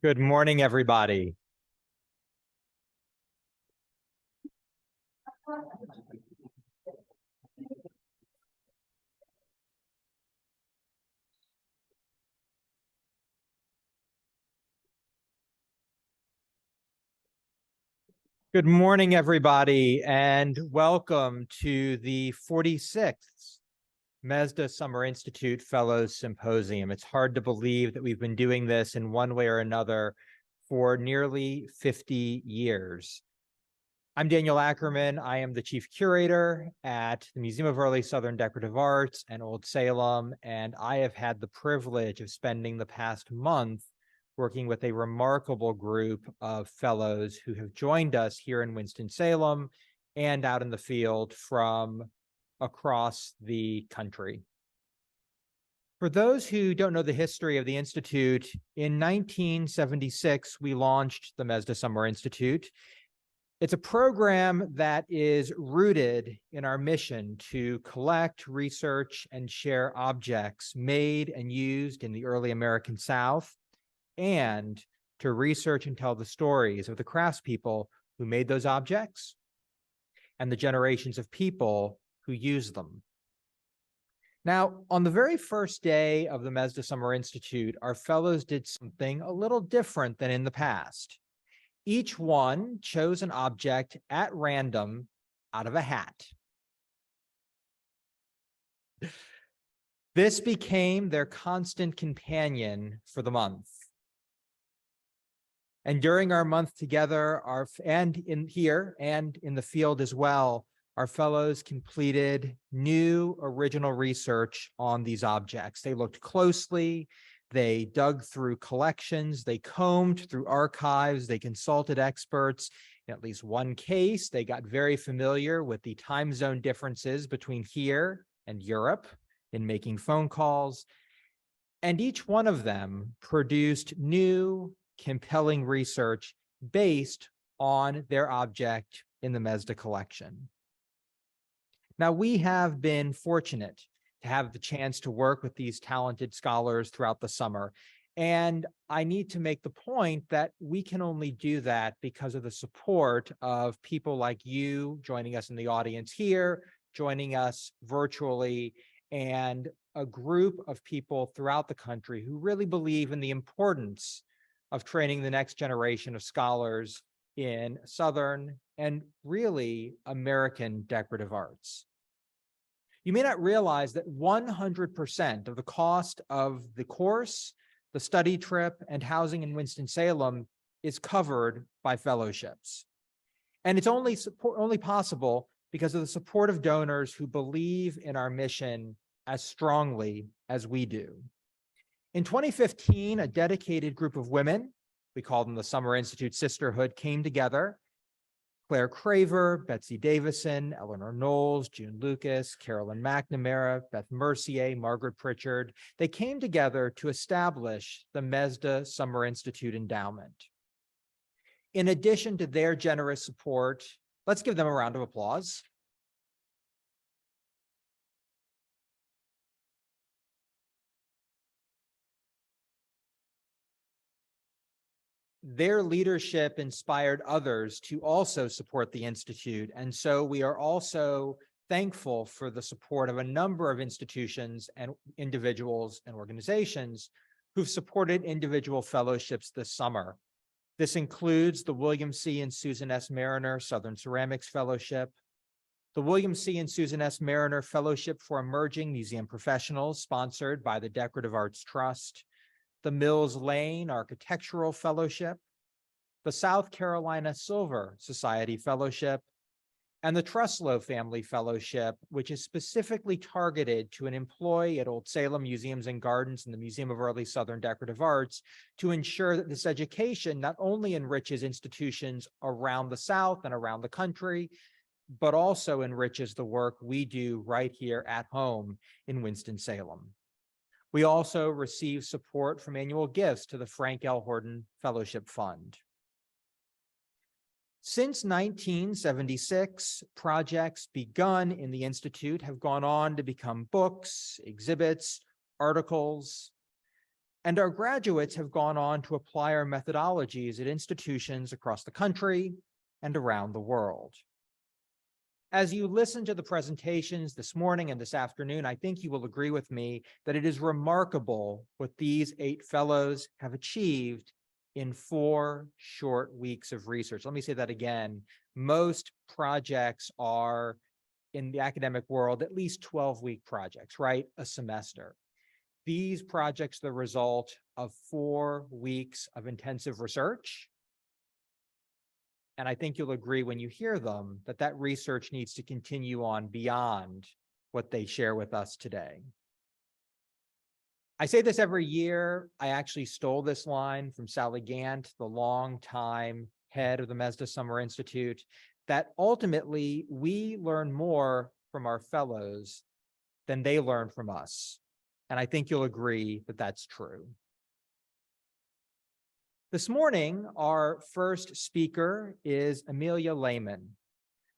Good morning, everybody. Good morning, everybody, and welcome to the 46th MESDA Summer Institute Fellows Symposium. It's hard to believe that we've been doing this in one way or another for nearly 50 years. I'm Daniel Ackerman. I am the chief curator at the Museum of Early Southern Decorative Arts and Old Salem, and I have had the privilege of spending the past month working with a remarkable group of fellows who have joined us here in Winston-Salem and out in the field from across the country. For those who don't know the history of the Institute, in 1976, we launched the MESDA Summer Institute. It's a program that is rooted in our mission to collect, research, and share objects made and used in the early American South, and to research and tell the stories of the craftspeople who made those objects and the generations of people who used them. Now, on the very first day of the MESDA Summer Institute, our fellows did something a little different than in the past. Each one chose an object at random out of a hat. This became their constant companion for the month. And during our month together, and in the field as well, our fellows completed new original research on these objects. They looked closely, they dug through collections, they combed through archives, they consulted experts. In at least one case, they got very familiar with the time zone differences between here and Europe in making phone calls. And each one of them produced new, compelling research based on their object in the MESDA collection. Now, we have been fortunate to have the chance to work with these talented scholars throughout the summer. And I need to make the point that we can only do that because of the support of people like you joining us in the audience here, joining us virtually, and a group of people throughout the country who really believe in the importance of training the next generation of scholars in Southern and really American decorative arts. You may not realize that 100% of the cost of the course, the study trip, and housing in Winston-Salem is covered by fellowships. And it's only possible because of the support of donors who believe in our mission as strongly as we do. In 2015, a dedicated group of women, we call them the Summer Institute Sisterhood, came together. Claire Craver, Betsy Davison, Eleanor Knowles, June Lucas, Carolyn McNamara, Beth Mercier, Margaret Pritchard. They came together to establish the MESDA Summer Institute Endowment. In addition to their generous support, let's give them a round of applause. Their leadership inspired others to also support the Institute. And so we are also thankful for the support of a number of institutions and individuals and organizations who've supported individual fellowships this summer. This includes the William C. and Susan S. Mariner Southern Ceramics Fellowship, the William C. and Susan S. Mariner Fellowship for Emerging Museum Professionals, sponsored by the Decorative Arts Trust, the Mills Lane Architectural Fellowship, the South Carolina Silver Society Fellowship, and the Truslow Family Fellowship, which is specifically targeted to an employee at Old Salem Museums and Gardens and the Museum of Early Southern Decorative Arts to ensure that this education not only enriches institutions around the South and around the country, but also enriches the work we do right here at home in Winston-Salem. We also receive support from annual gifts to the Frank L. Horton Fellowship Fund. Since 1976, projects begun in the Institute have gone on to become books, exhibits, articles. And our graduates have gone on to apply our methodologies at institutions across the country and around the world. As you listen to the presentations this morning and this afternoon, I think you will agree with me that it is remarkable what these 8 fellows have achieved in 4 short weeks of research. Let me say that again. Most projects are, in the academic world, at least 12-week projects, right? A semester. These projects are the result of 4 weeks of intensive research. And I think you'll agree when you hear them that that research needs to continue on beyond what they share with us today. I say this every year. I actually stole this line from Sally Gant, the longtime head of the Mesda Summer Institute, that ultimately we learn more from our fellows than they learn from us. And I think you'll agree that that's true. This morning, our first speaker is Emelia Lehmann.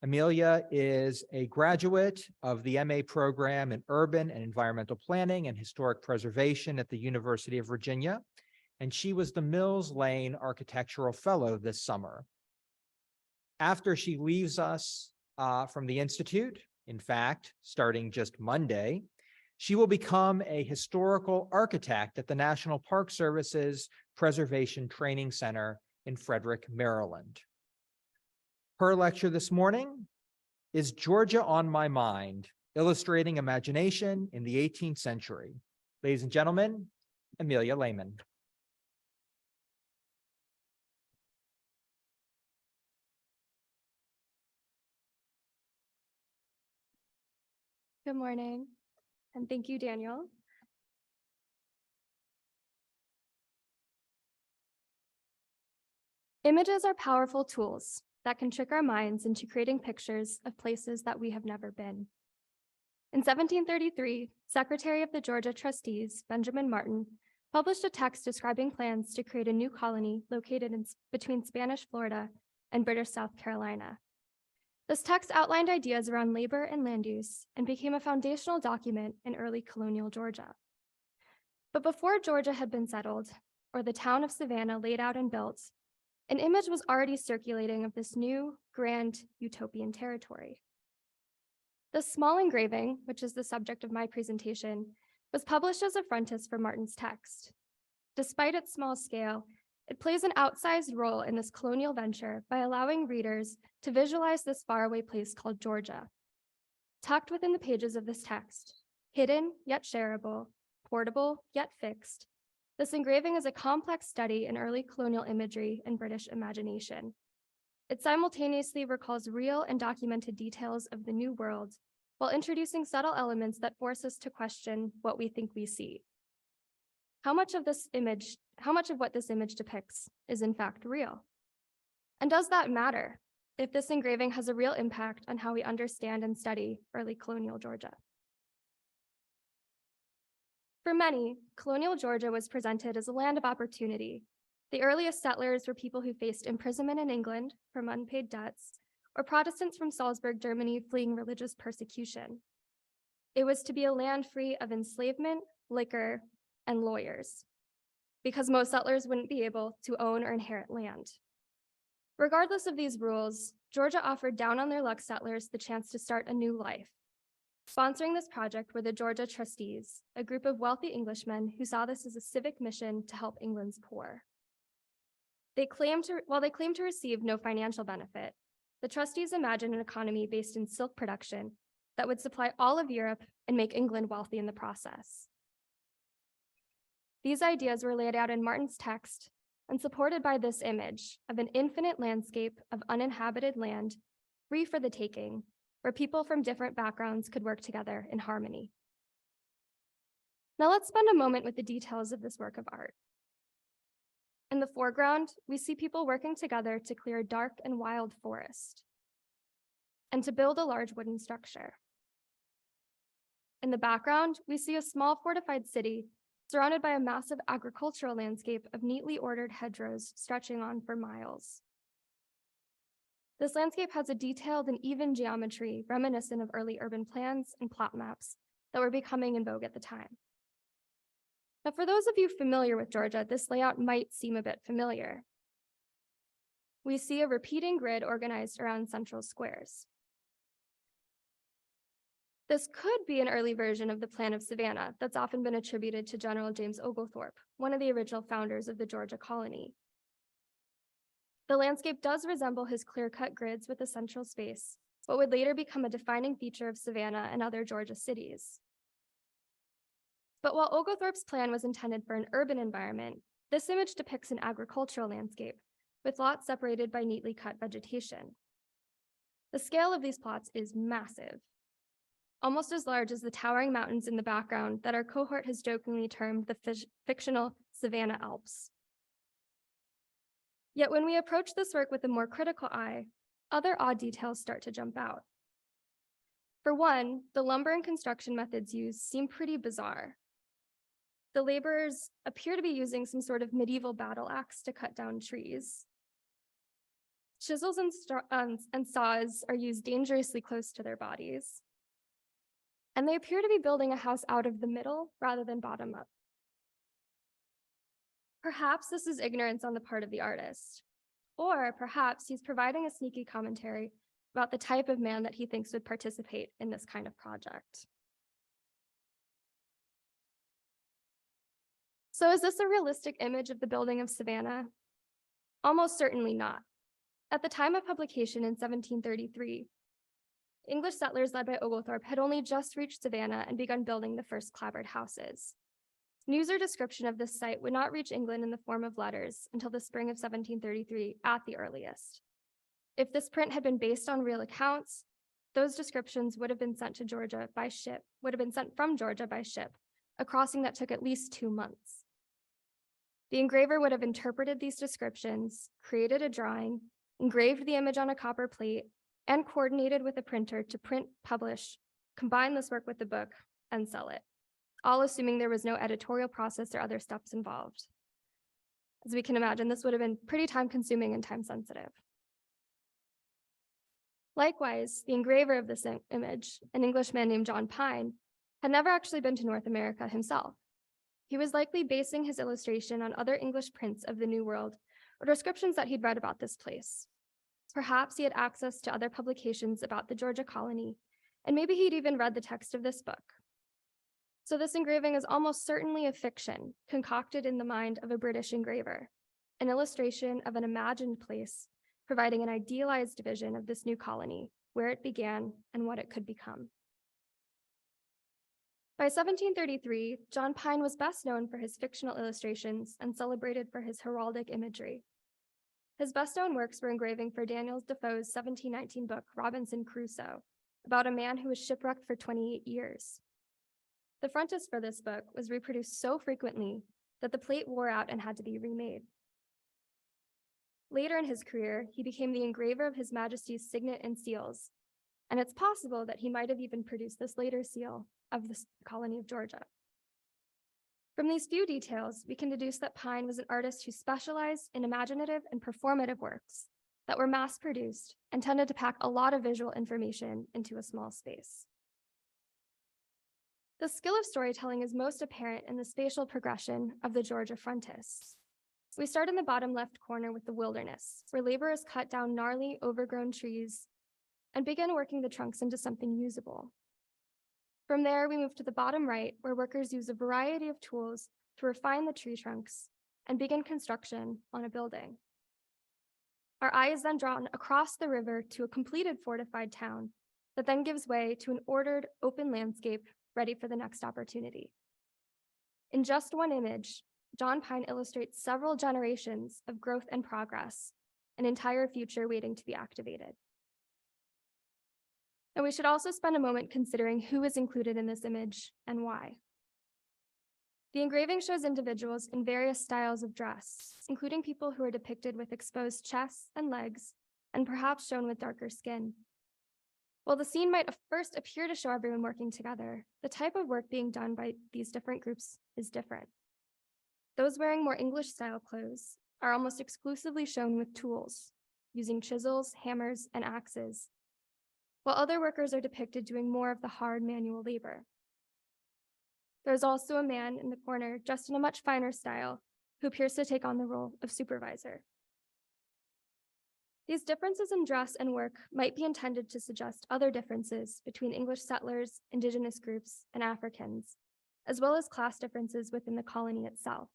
Emelia is a graduate of the MA program in Urban and Environmental Planning and Historic Preservation at the University of Virginia, and she was the Mills Lane Architectural Fellow this summer. After she leaves us from the Institute, in fact, starting just Monday, she will become a historical architect at the National Park Service's Preservation Training Center in Frederick, Maryland. Her lecture this morning is Georgia on My Mind, Illustrating Imagination in the 18th Century. Ladies and gentlemen, Emelia Lehmann. Good morning, and thank you, Daniel. Images are powerful tools that can trick our minds into creating pictures of places that we have never been. In 1733, Secretary of the Georgia Trustees, Benjamin Martin, published a text describing plans to create a new colony located between Spanish Florida and British South Carolina. This text outlined ideas around labor and land use and became a foundational document in early colonial Georgia. But before Georgia had been settled, or the town of Savannah laid out and built, an image was already circulating of this new, grand, utopian territory. This small engraving, which is the subject of my presentation, was published as a frontis for Martin's text. Despite its small scale, it plays an outsized role in this colonial venture by allowing readers to visualize this faraway place called Georgia. Tucked within the pages of this text, hidden yet shareable, portable yet fixed, this engraving is a complex study in early colonial imagery and British imagination. It simultaneously recalls real and documented details of the New World while introducing subtle elements that force us to question what we think we see. How much of what this image depicts is in fact real? And does that matter if this engraving has a real impact on how we understand and study early colonial Georgia? For many, colonial Georgia was presented as a land of opportunity. The earliest settlers were people who faced imprisonment in England from unpaid debts, or Protestants from Salzburg, Germany, fleeing religious persecution. It was to be a land free of enslavement, liquor, and lawyers, because most settlers wouldn't be able to own or inherit land. Regardless of these rules, Georgia offered down-on-their-luck settlers the chance to start a new life. Sponsoring this project were the Georgia Trustees, a group of wealthy Englishmen who saw this as a civic mission to help England's poor. While they claimed to receive no financial benefit, the trustees imagined an economy based in silk production that would supply all of Europe and make England wealthy in the process. These ideas were laid out in Martin's text and supported by this image of an infinite landscape of uninhabited land, free for the taking, where people from different backgrounds could work together in harmony. Now let's spend a moment with the details of this work of art. In the foreground, we see people working together to clear a dark and wild forest and to build a large wooden structure. In the background, we see a small fortified city surrounded by a massive agricultural landscape of neatly ordered hedgerows stretching on for miles. This landscape has a detailed and even geometry reminiscent of early urban plans and plot maps that were becoming in vogue at the time. Now, for those of you familiar with Georgia, this layout might seem a bit familiar. We see a repeating grid organized around central squares. This could be an early version of the plan of Savannah that's often been attributed to General James Oglethorpe, one of the original founders of the Georgia colony. The landscape does resemble his clear-cut grids with a central space, but would later become a defining feature of Savannah and other Georgia cities. But while Oglethorpe's plan was intended for an urban environment, this image depicts an agricultural landscape, with lots separated by neatly cut vegetation. The scale of these plots is massive, almost as large as the towering mountains in the background that our cohort has jokingly termed the fictional Savannah Alps. Yet when we approach this work with a more critical eye, other odd details start to jump out. For one, the lumber and construction methods used seem pretty bizarre. The laborers appear to be using some sort of medieval battle axe to cut down trees. Chisels and saws are used dangerously close to their bodies. And they appear to be building a house out of the middle rather than bottom up. Perhaps this is ignorance on the part of the artist, or perhaps he's providing a sneaky commentary about the type of man that he thinks would participate in this kind of project. So is this a realistic image of the building of Savannah? Almost certainly not. At the time of publication in 1733, English settlers led by Oglethorpe had only just reached Savannah and begun building the first clapboard houses. News or description of this site would not reach England in the form of letters until the spring of 1733 at the earliest. If this print had been based on real accounts, those descriptions would have been sent from Georgia by ship, a crossing that took at least 2 months. The engraver would have interpreted these descriptions, created a drawing, engraved the image on a copper plate, and coordinated with a printer to print, publish, combine this work with the book, and sell it, all assuming there was no editorial process or other steps involved. As we can imagine, this would have been pretty time-consuming and time-sensitive. Likewise, the engraver of this image, an Englishman named John Pine, had never actually been to North America himself. He was likely basing his illustration on other English prints of the New World or descriptions that he'd read about this place. Perhaps he had access to other publications about the Georgia colony, and maybe he'd even read the text of this book. So this engraving is almost certainly a fiction concocted in the mind of a British engraver, an illustration of an imagined place, providing an idealized vision of this new colony, where it began and what it could become. By 1733, John Pine was best known for his fictional illustrations and celebrated for his heraldic imagery. His best-known works were engraving for Daniel Defoe's 1719 book, Robinson Crusoe, about a man who was shipwrecked for 28 years. The frontispiece for this book was reproduced so frequently that the plate wore out and had to be remade. Later in his career, he became the engraver of His Majesty's signet and seals, and it's possible that he might have even produced this later seal of the colony of Georgia. From these few details, we can deduce that Pine was an artist who specialized in imaginative and performative works that were mass-produced and tended to pack a lot of visual information into a small space. The skill of storytelling is most apparent in the spatial progression of the Georgia frontispiece. We start in the bottom left corner with the wilderness, where laborers cut down gnarly, overgrown trees and begin working the trunks into something usable. From there, we move to the bottom right, where workers use a variety of tools to refine the tree trunks and begin construction on a building. Our eye is then drawn across the river to a completed fortified town that then gives way to an ordered, open landscape ready for the next opportunity. In just one image, John Pine illustrates several generations of growth and progress, an entire future waiting to be activated. And we should also spend a moment considering who is included in this image and why. The engraving shows individuals in various styles of dress, including people who are depicted with exposed chests and legs, and perhaps shown with darker skin. While the scene might first appear to show everyone working together, the type of work being done by these different groups is different. Those wearing more English-style clothes are almost exclusively shown with tools, using chisels, hammers, and axes, while other workers are depicted doing more of the hard manual labor. There is also a man in the corner, dressed in a much finer style, who appears to take on the role of supervisor. These differences in dress and work might be intended to suggest other differences between English settlers, indigenous groups, and Africans, as well as class differences within the colony itself.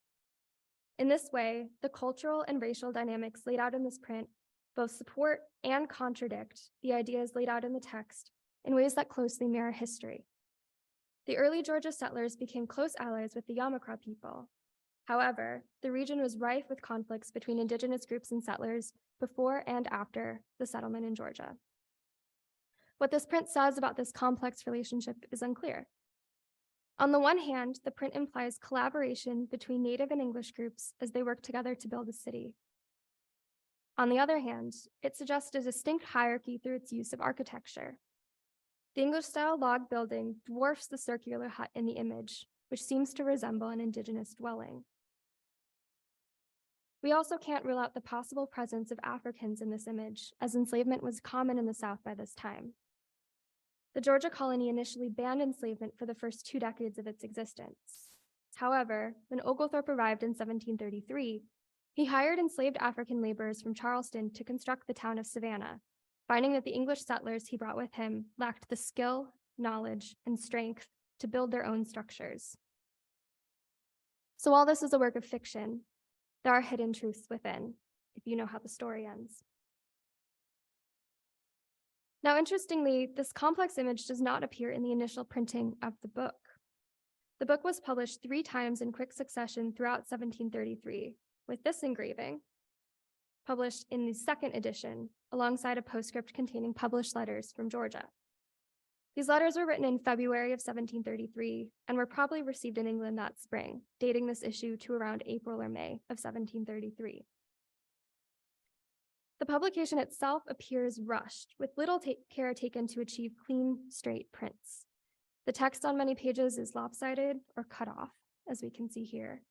In this way, the cultural and racial dynamics laid out in this print both support and contradict the ideas laid out in the text in ways that closely mirror history. The early Georgia settlers became close allies with the Yamakra people. However, the region was rife with conflicts between indigenous groups and settlers before and after the settlement in Georgia. What this print says about this complex relationship is unclear. On the one hand, the print implies collaboration between Native and English groups as they work together to build a city. On the other hand, it suggests a distinct hierarchy through its use of architecture. The English-style log building dwarfs the circular hut in the image, which seems to resemble an indigenous dwelling. We also can't rule out the possible presence of Africans in this image, as enslavement was common in the South by this time. The Georgia colony initially banned enslavement for the first 2 decades of its existence. However, when Oglethorpe arrived in 1733, he hired enslaved African laborers from Charleston to construct the town of Savannah, finding that the English settlers he brought with him lacked the skill, knowledge, and strength to build their own structures. So while this is a work of fiction, there are hidden truths within, if you know how the story ends. Now, interestingly, this complex image does not appear in the initial printing of the book. The book was published 3 times in quick succession throughout 1733, with this engraving published in the second edition, alongside a postscript containing published letters from Georgia. These letters were written in February of 1733 and were probably received in England that spring, dating this issue to around April or May of 1733. The publication itself appears rushed, with little care taken to achieve clean, straight prints. The text on many pages is lopsided or cut off, as we can see here.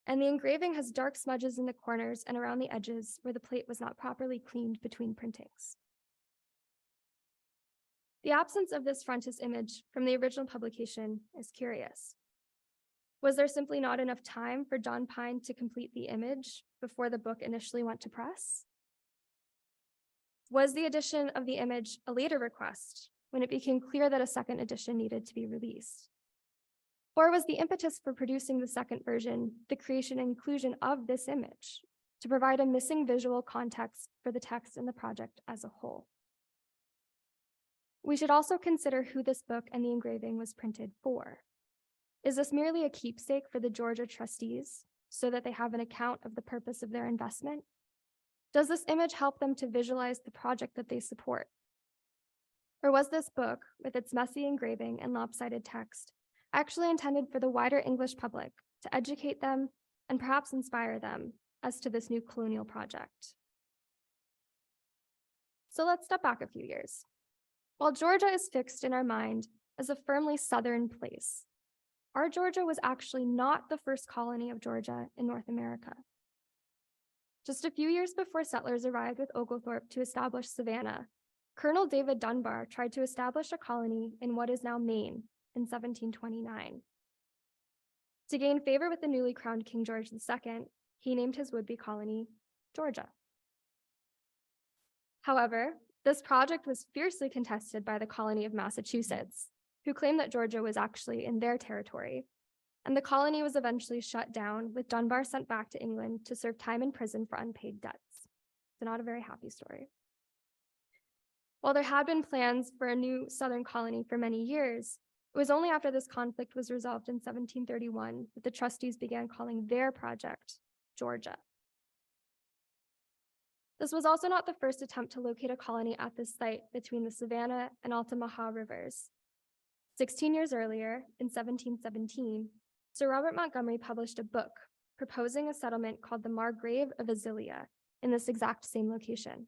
And the engraving has dark smudges in the corners and around the edges where the plate was not properly cleaned between printings. The absence of this frontis image from the original publication is curious. Was there simply not enough time for John Pine to complete the image before the book initially went to press? Was the addition of the image a later request when it became clear that a second edition needed to be released? Or was the impetus for producing the second version the creation and inclusion of this image to provide a missing visual context for the text and the project as a whole? We should also consider who this book and the engraving was printed for. Is this merely a keepsake for the Georgia trustees so that they have an account of the purpose of their investment? Does this image help them to visualize the project that they support? Or was this book, with its messy engraving and lopsided text, actually intended for the wider English public to educate them and perhaps inspire them as to this new colonial project? So let's step back a few years. While Georgia is fixed in our mind as a firmly Southern place, our Georgia was actually not the first colony of Georgia in North America. Just a few years before settlers arrived with Oglethorpe to establish Savannah, Colonel David Dunbar tried to establish a colony in what is now Maine in 1729. To gain favor with the newly crowned King George II, he named his would-be colony Georgia. However, this project was fiercely contested by the colony of Massachusetts, who claimed that Georgia was actually in their territory, and the colony was eventually shut down, with Dunbar sent back to England to serve time in prison for unpaid debts. So not a very happy story. While there had been plans for a new Southern colony for many years, it was only after this conflict was resolved in 1731 that the trustees began calling their project Georgia. This was also not the first attempt to locate a colony at this site between the Savannah and Altamaha rivers. 16 years earlier, in 1717, Sir Robert Montgomery published a book proposing a settlement called the Margrave of Azilia in this exact same location.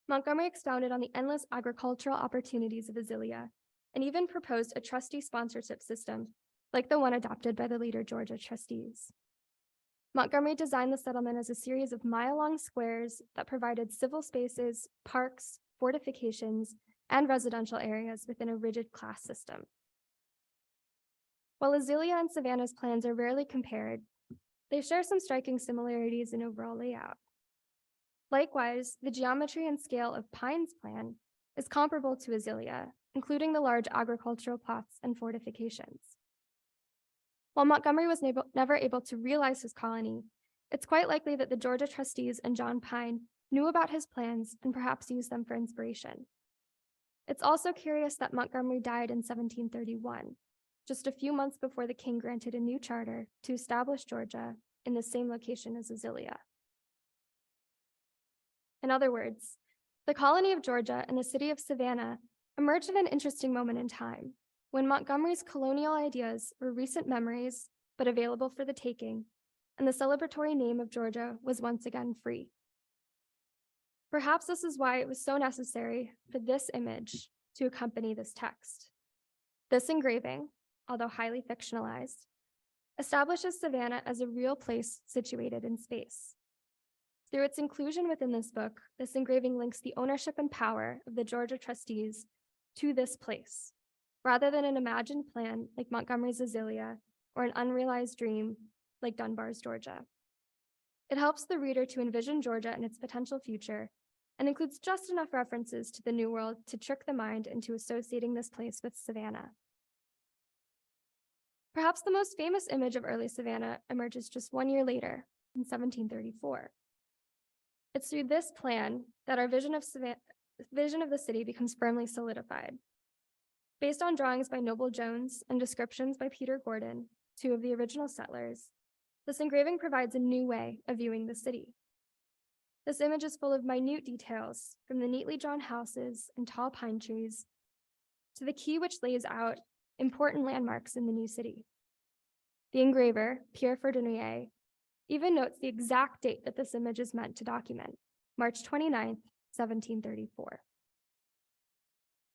Montgomery expounded on the endless agricultural opportunities of Azilia and even proposed a trustee sponsorship system like the one adopted by the later Georgia trustees. Montgomery designed the settlement as a series of mile-long squares that provided civil spaces, parks, fortifications, and residential areas within a rigid class system. While Azealia and Savannah's plans are rarely compared, they share some striking similarities in overall layout. Likewise, the geometry and scale of Pine's plan is comparable to Azealia, including the large agricultural plots and fortifications. While Montgomery was never able to realize his colony, it's quite likely that the Georgia trustees and John Pine knew about his plans and perhaps used them for inspiration. It's also curious that Montgomery died in 1731, just a few months before the king granted a new charter to establish Georgia in the same location as Azealia. In other words, the colony of Georgia and the city of Savannah emerged at an interesting moment in time, when Montgomery's colonial ideas were recent memories, but available for the taking, and the celebratory name of Georgia was once again free. Perhaps this is why it was so necessary for this image to accompany this text. This engraving, although highly fictionalized, establishes Savannah as a real place situated in space. Through its inclusion within this book, this engraving links the ownership and power of the Georgia trustees to this place, rather than an imagined plan like Montgomery's Azealia or an unrealized dream like Dunbar's Georgia. It helps the reader to envision Georgia and its potential future, and includes just enough references to the New World to trick the mind into associating this place with Savannah. Perhaps the most famous image of early Savannah emerges just 1 year later, in 1734. It's through this plan that our vision of the city becomes firmly solidified. Based on drawings by Noble Jones and descriptions by Peter Gordon, two of the original settlers, this engraving provides a new way of viewing the city. This image is full of minute details, from the neatly drawn houses and tall pine trees to the quay which lays out important landmarks in the new city. The engraver, Pierre Ferdinand, even notes the exact date that this image is meant to document, March 29th, 1734.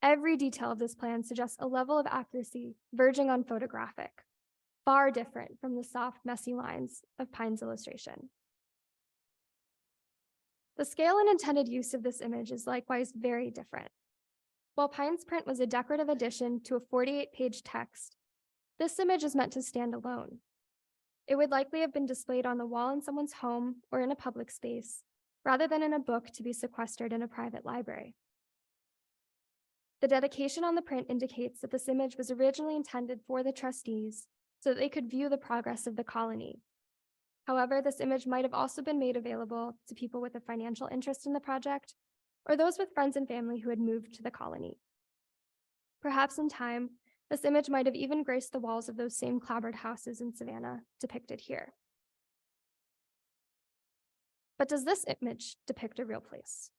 Every detail of this plan suggests a level of accuracy verging on photographic, far different from the soft, messy lines of Pine's illustration. The scale and intended use of this image is likewise very different. While Pine's print was a decorative addition to a 48-page text, this image is meant to stand alone. It would likely have been displayed on the wall in someone's home or in a public space, rather than in a book to be sequestered in a private library. The dedication on the print indicates that this image was originally intended for the trustees so that they could view the progress of the colony. However, this image might have also been made available to people with a financial interest in the project, or those with friends and family who had moved to the colony. Perhaps in time, this image might have even graced the walls of those same clapboard houses in Savannah depicted here. But does this image depict a real place?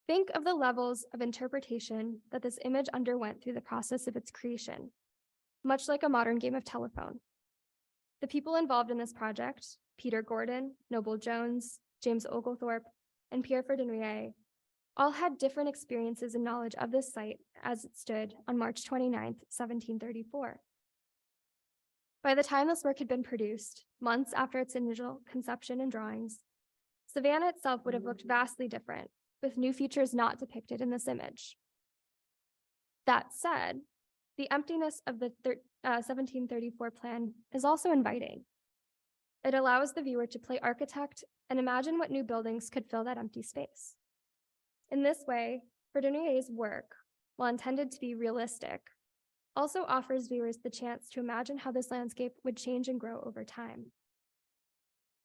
Think of the levels of interpretation that this image underwent through the process of its creation, much like a modern game of telephone. The people involved in this project, Peter Gordon, Noble Jones, James Oglethorpe, and Pierre Ferdinand, all had different experiences and knowledge of this site as it stood on March 29th, 1734. By the time this work had been produced, months after its initial conception and drawings, Savannah itself would have looked vastly different, with new features not depicted in this image. That said, the emptiness of the 1734 plan is also inviting. It allows the viewer to play architect and imagine what new buildings could fill that empty space. In this way, Ferdinand's work, while intended to be realistic, also offers viewers the chance to imagine how this landscape would change and grow over time.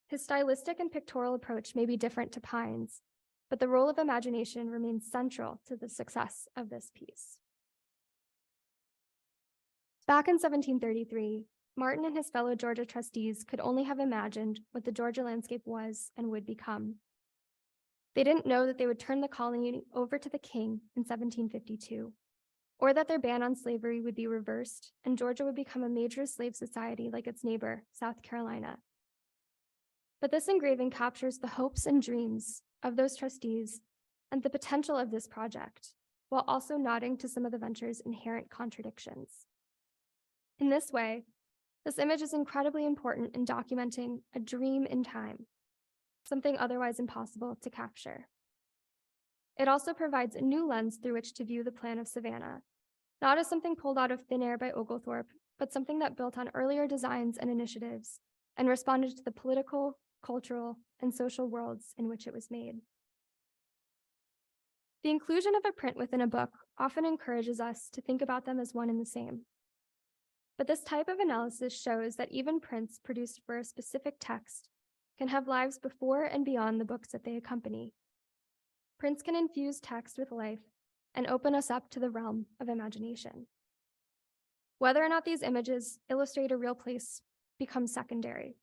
His stylistic and pictorial approach may be different to Pine's, but the role of imagination remains central to the success of this piece. Back in 1733, Martin and his fellow Georgia trustees could only have imagined what the Georgia landscape was and would become. They didn't know that they would turn the colony over to the king in 1752, or that their ban on slavery would be reversed and Georgia would become a major slave society like its neighbor, South Carolina. But this engraving captures the hopes and dreams of those trustees and the potential of this project, while also nodding to some of the venture's inherent contradictions. In this way, this image is incredibly important in documenting a dream in time, something otherwise impossible to capture. It also provides a new lens through which to view the plan of Savannah, not as something pulled out of thin air by Oglethorpe, but something that built on earlier designs and initiatives and responded to the political, cultural, and social worlds in which it was made. The inclusion of a print within a book often encourages us to think about them as one and the same. But this type of analysis shows that even prints produced for a specific text can have lives before and beyond the books that they accompany. Prints can infuse text with life and open us up to the realm of imagination. Whether or not these images illustrate a real place becomes secondary.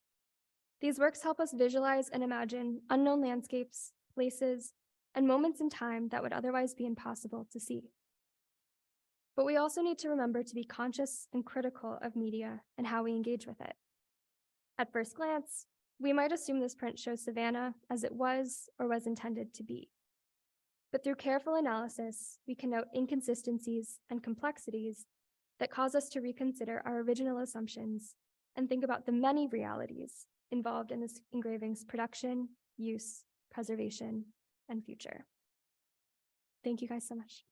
These works help us visualize and imagine unknown landscapes, places, and moments in time that would otherwise be impossible to see. But we also need to remember to be conscious and critical of media and how we engage with it. At first glance, we might assume this print shows Savannah as it was or was intended to be. But through careful analysis, we can note inconsistencies and complexities that cause us to reconsider our original assumptions and think about the many realities involved in this engraving's production, use, preservation, and future. Thank you guys so much.